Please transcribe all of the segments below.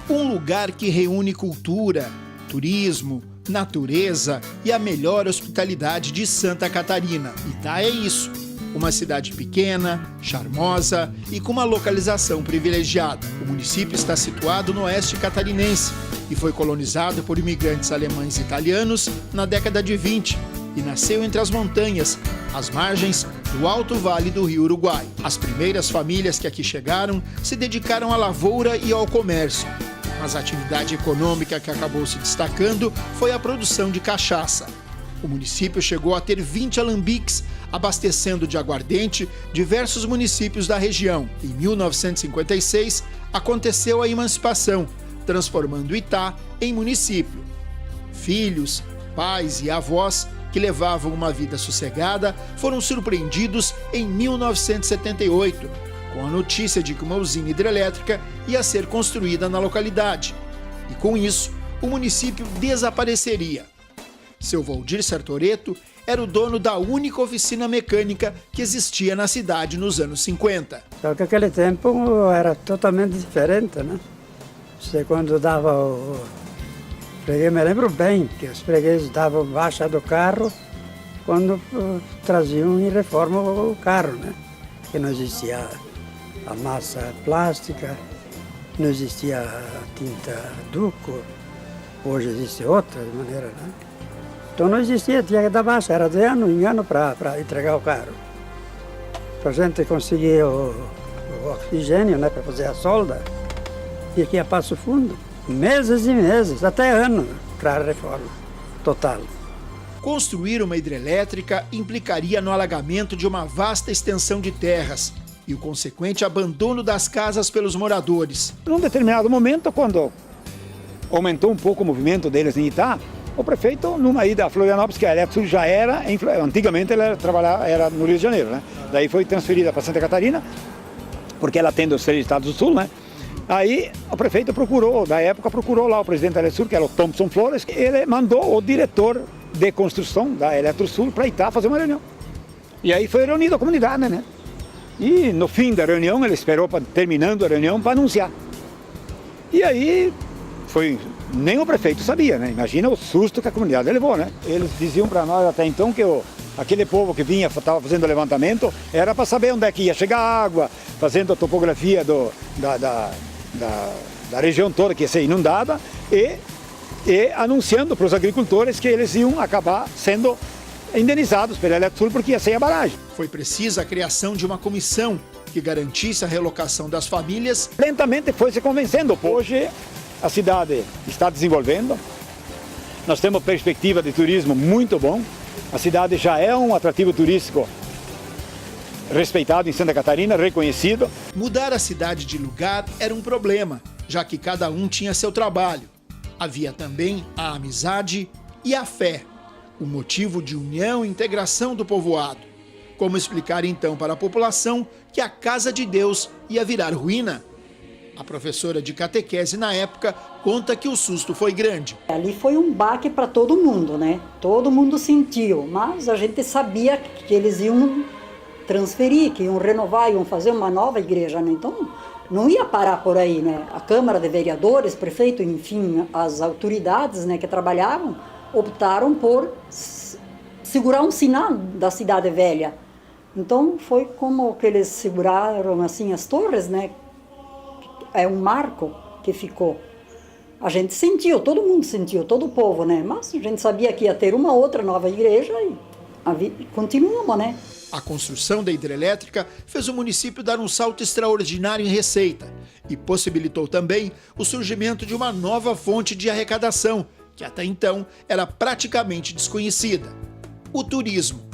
Um lugar que reúne cultura, turismo, natureza e a melhor hospitalidade de Santa Catarina. Itá é isso, uma cidade pequena, charmosa e com uma localização privilegiada. O município está situado no oeste catarinense e foi colonizado por imigrantes alemães e italianos na década de 20 e nasceu entre as montanhas, às margens do Alto Vale do Rio Uruguai. As primeiras famílias que aqui chegaram se dedicaram à lavoura e ao comércio. Mas a atividade econômica que acabou se destacando foi a produção de cachaça. O município chegou a ter 20 alambiques, abastecendo de aguardente diversos municípios da região. Em 1956, aconteceu a emancipação, transformando Itá em município. Filhos, pais e avós que levavam uma vida sossegada foram surpreendidos em 1978, com a notícia de que uma usina hidrelétrica ia ser construída na localidade. E com isso, o município desapareceria. Seu Valdir Sertoreto era o dono da única oficina mecânica que existia na cidade nos anos 50. Só que aquele tempo era totalmente diferente, né? Você quando dava o freguês, me lembro bem que os fregueses davam baixa do carro quando traziam em reforma o carro, né? Que não existia a massa plástica, não existia a tinta Duco, hoje existe outra maneira, né? Então não existia, tinha que dar baixa, era de ano em ano para entregar o carro. Para a gente conseguir o oxigênio, né, para fazer a solda, tinha que ir a Passo Fundo, meses e meses, até ano, para a reforma total. Construir uma hidrelétrica implicaria no alagamento de uma vasta extensão de terras e o consequente abandono das casas pelos moradores. Num determinado momento, quando aumentou um pouco o movimento deles em Itá, o prefeito, numa ida a Florianópolis, que a Eletsul já era, antigamente ela era no Rio de Janeiro, né? Daí foi transferida para Santa Catarina, porque ela atende os 3 estados do sul, né? Aí o prefeito procurou lá o presidente da Eletsul, que era o Thompson Flores, ele mandou o diretor de construção da Eletrosul para Itá fazer uma reunião. E aí foi reunida a comunidade, né? E no fim da reunião, ele esperou, terminando a reunião, para anunciar. E aí nem o prefeito sabia, né? Imagina o susto que a comunidade levou, né? Eles diziam para nós até então que aquele povo que estava fazendo o levantamento, era para saber onde é que ia chegar a água, fazendo a topografia da região toda que ia ser inundada e anunciando para os agricultores que eles iam acabar sendo indenizados pela Eletsul porque ia ser a barragem. Foi precisa a criação de uma comissão que garantisse a relocação das famílias. Lentamente foi se convencendo. Hoje a cidade está desenvolvendo, nós temos perspectiva de turismo muito bom, a cidade já é um atrativo turístico respeitado em Santa Catarina, reconhecido. Mudar a cidade de lugar era um problema, já que cada um tinha seu trabalho. Havia também a amizade e a fé, o motivo de união e integração do povoado. Como explicar então para a população que a Casa de Deus ia virar ruína? A professora de catequese na época conta que o susto foi grande. Ali foi um baque para todo mundo, né? Todo mundo sentiu, mas a gente sabia que eles iam transferir, que iam renovar, iam fazer uma nova igreja, né? Então não ia parar por aí, né? A Câmara de Vereadores, prefeito, enfim, as autoridades, né, que trabalhavam, optaram por segurar um sinal da cidade velha. Então foi como que eles seguraram assim as torres, né? É um marco que ficou. A gente sentiu, todo mundo sentiu, todo o povo, né? Mas a gente sabia que ia ter uma outra nova igreja e continuamos, né? A construção da hidrelétrica fez o município dar um salto extraordinário em receita e possibilitou também o surgimento de uma nova fonte de arrecadação, que até então era praticamente desconhecida: o turismo.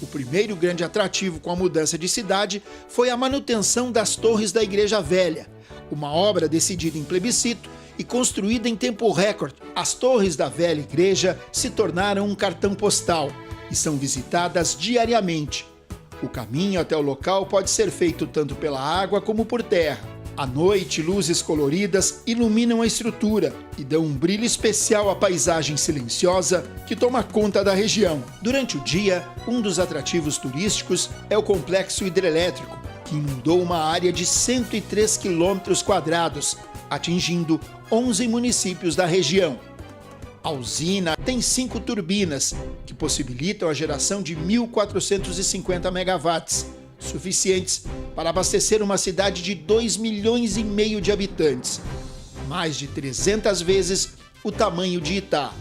O primeiro grande atrativo com a mudança de cidade foi a manutenção das torres da Igreja Velha, uma obra decidida em plebiscito e construída em tempo recorde. As torres da velha igreja se tornaram um cartão postal e são visitadas diariamente. O caminho até o local pode ser feito tanto pela água como por terra. À noite, luzes coloridas iluminam a estrutura e dão um brilho especial à paisagem silenciosa que toma conta da região. Durante o dia, um dos atrativos turísticos é o complexo hidrelétrico, que inundou uma área de 103 quilômetros quadrados, atingindo 11 municípios da região. A usina tem 5 turbinas, que possibilitam a geração de 1.450 megawatts, suficientes para abastecer uma cidade de 2,5 milhões de habitantes, mais de 300 vezes o tamanho de Itá.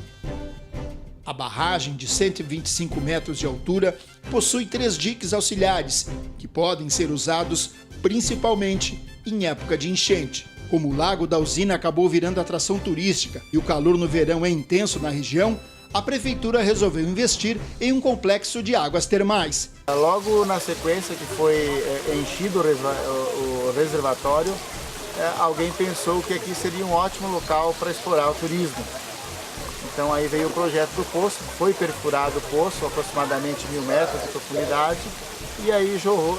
A barragem de 125 metros de altura possui 3 diques auxiliares, que podem ser usados principalmente em época de enchente. Como o lago da usina acabou virando atração turística e o calor no verão é intenso na região, a prefeitura resolveu investir em um complexo de águas termais. Logo na sequência que foi enchido o reservatório, alguém pensou que aqui seria um ótimo local para explorar o turismo. Então aí veio o projeto do poço, foi perfurado o poço, aproximadamente 1.000 metros de profundidade, e aí jorrou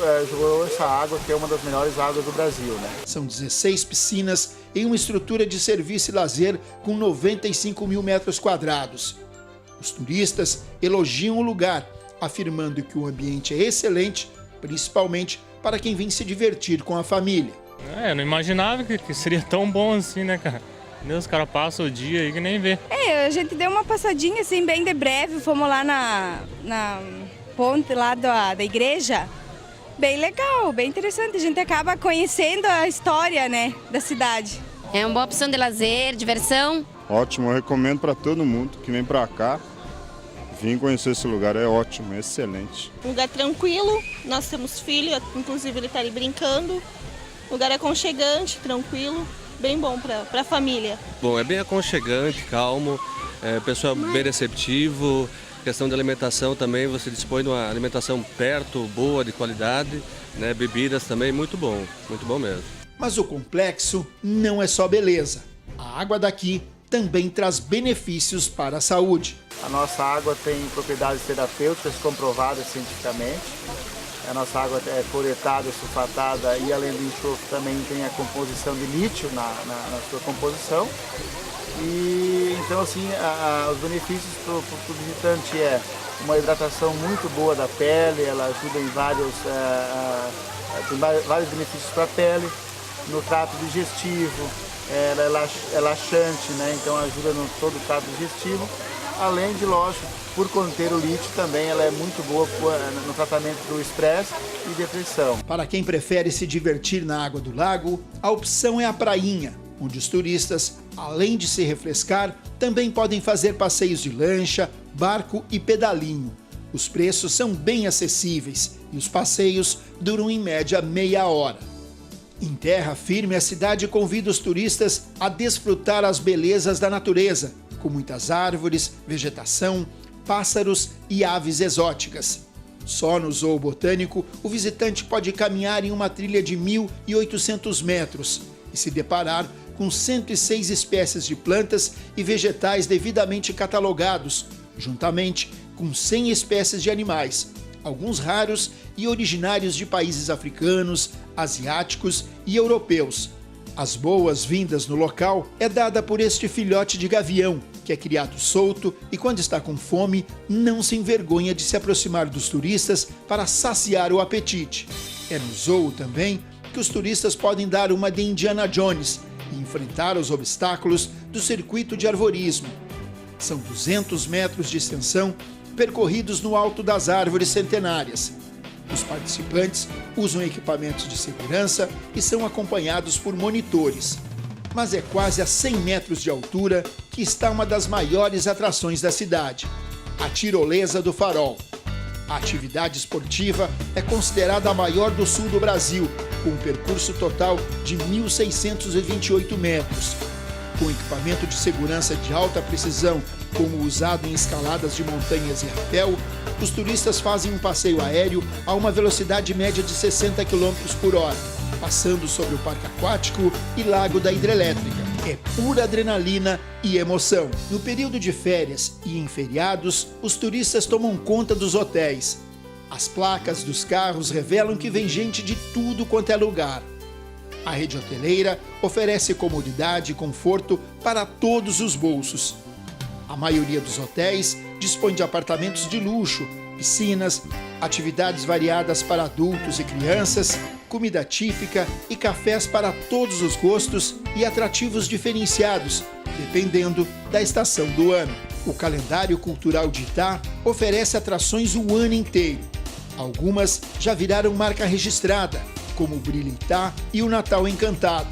essa água, que é uma das melhores águas do Brasil, né? São 16 piscinas em uma estrutura de serviço e lazer com 95 mil metros quadrados. Os turistas elogiam o lugar, afirmando que o ambiente é excelente, principalmente para quem vem se divertir com a família. Eu não imaginava que seria tão bom assim, né, cara? Os caras passam o dia aí que nem vê. A gente deu uma passadinha assim, bem de breve, fomos lá na ponte lá da igreja. Bem legal, bem interessante, a gente acaba conhecendo a história, né, da cidade. É uma boa opção de lazer, diversão. Ótimo, eu recomendo para todo mundo que vem para cá. Vim conhecer esse lugar, é ótimo, é excelente. Um lugar tranquilo, nós temos filho, inclusive ele está ali brincando. O lugar é aconchegante, tranquilo, bem bom para a família. Bom, é bem aconchegante, calmo, pessoal bem receptivo. Questão de alimentação também, você dispõe de uma alimentação perto, boa, de qualidade, né? Bebidas também, muito bom mesmo. Mas o complexo não é só beleza. A água daqui também traz benefícios para a saúde. A nossa água tem propriedades terapêuticas comprovadas cientificamente. A nossa água é cloretada, sulfatada e além do enxofre também tem a composição de lítio na sua composição. E então assim, os benefícios para o visitante é uma hidratação muito boa da pele, ela ajuda em vários benefícios para a pele, no trato digestivo, ela é laxante, né? Então ajuda no todo o trato digestivo, além de, lógico, por conter o lítio também ela é muito boa no tratamento do estresse e depressão. Para quem prefere se divertir na água do lago, a opção é a prainha, onde os turistas, além de se refrescar, também podem fazer passeios de lancha, barco e pedalinho. Os preços são bem acessíveis e os passeios duram em média meia hora. Em terra firme, a cidade convida os turistas a desfrutar as belezas da natureza, com muitas árvores, vegetação, pássaros e aves exóticas. Só no Zoo Botânico, o visitante pode caminhar em uma trilha de 1.800 metros e se deparar com 106 espécies de plantas e vegetais devidamente catalogados, juntamente com 100 espécies de animais, alguns raros e originários de países africanos, asiáticos e europeus. As boas-vindas no local é dada por este filhote de gavião, que é criado solto e, quando está com fome, não se envergonha de se aproximar dos turistas para saciar o apetite. É no zoo também que os turistas podem dar uma de Indiana Jones e enfrentar os obstáculos do circuito de arvorismo. São 200 metros de extensão percorridos no alto das árvores centenárias. Os participantes usam equipamentos de segurança e são acompanhados por monitores. Mas é quase a 100 metros de altura que está uma das maiores atrações da cidade, a Tirolesa do Farol. A atividade esportiva é considerada a maior do sul do Brasil, com um percurso total de 1.628 metros. Com equipamento de segurança de alta precisão, como usado em escaladas de montanhas e rapel, os turistas fazem um passeio aéreo a uma velocidade média de 60 km por hora, passando sobre o parque aquático e lago da hidrelétrica. É pura adrenalina e emoção. No período de férias e em feriados, os turistas tomam conta dos hotéis. As placas dos carros revelam que vem gente de tudo quanto é lugar. A rede hoteleira oferece comodidade e conforto para todos os bolsos. A maioria dos hotéis dispõe de apartamentos de luxo, piscinas, atividades variadas para adultos e crianças, comida típica e cafés para todos os gostos e atrativos diferenciados, dependendo da estação do ano. O calendário cultural de Itá oferece atrações o ano inteiro. Algumas já viraram marca registrada, como o Brilha Itá e o Natal Encantado,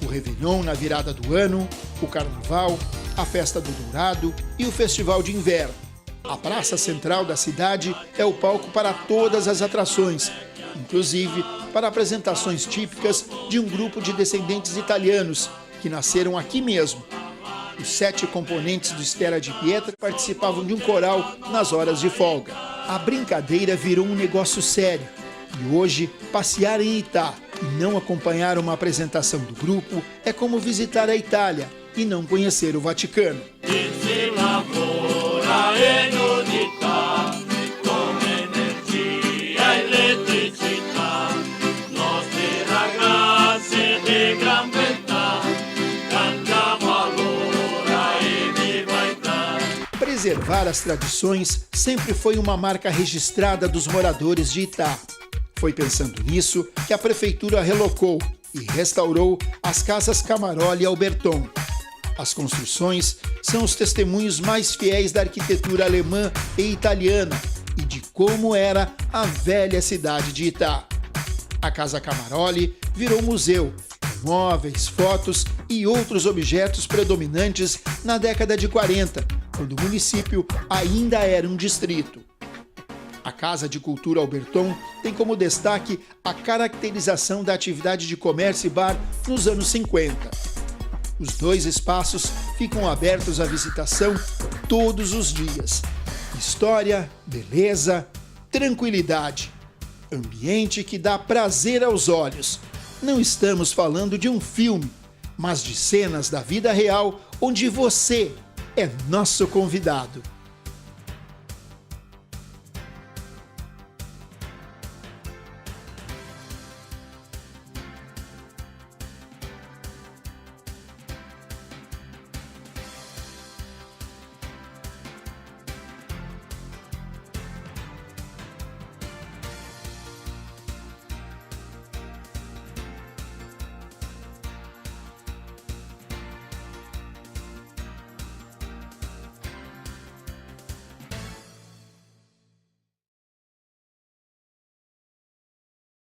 o Réveillon na virada do ano, o Carnaval, a Festa do Dourado e o Festival de Inverno. A praça central da cidade é o palco para todas as atrações, inclusive para apresentações típicas de um grupo de descendentes italianos que nasceram aqui mesmo. Os 7 componentes do Stella di Pietra participavam de um coral nas horas de folga. A brincadeira virou um negócio sério e hoje passear em Itá e não acompanhar uma apresentação do grupo é como visitar a Itália e não conhecer o Vaticano. Preservar as tradições sempre foi uma marca registrada dos moradores de Itá. Foi pensando nisso que a prefeitura relocou e restaurou as casas Camaroli e Alberton. As construções são os testemunhos mais fiéis da arquitetura alemã e italiana e de como era a velha cidade de Itá. A Casa Camaroli virou museu, com móveis, fotos e outros objetos predominantes na década de 40, quando o município ainda era um distrito. A Casa de Cultura Alberton tem como destaque a caracterização da atividade de comércio e bar nos anos 50. Os 2 espaços ficam abertos à visitação todos os dias. História, beleza, tranquilidade. Ambiente que dá prazer aos olhos. Não estamos falando de um filme, mas de cenas da vida real onde você é nosso convidado.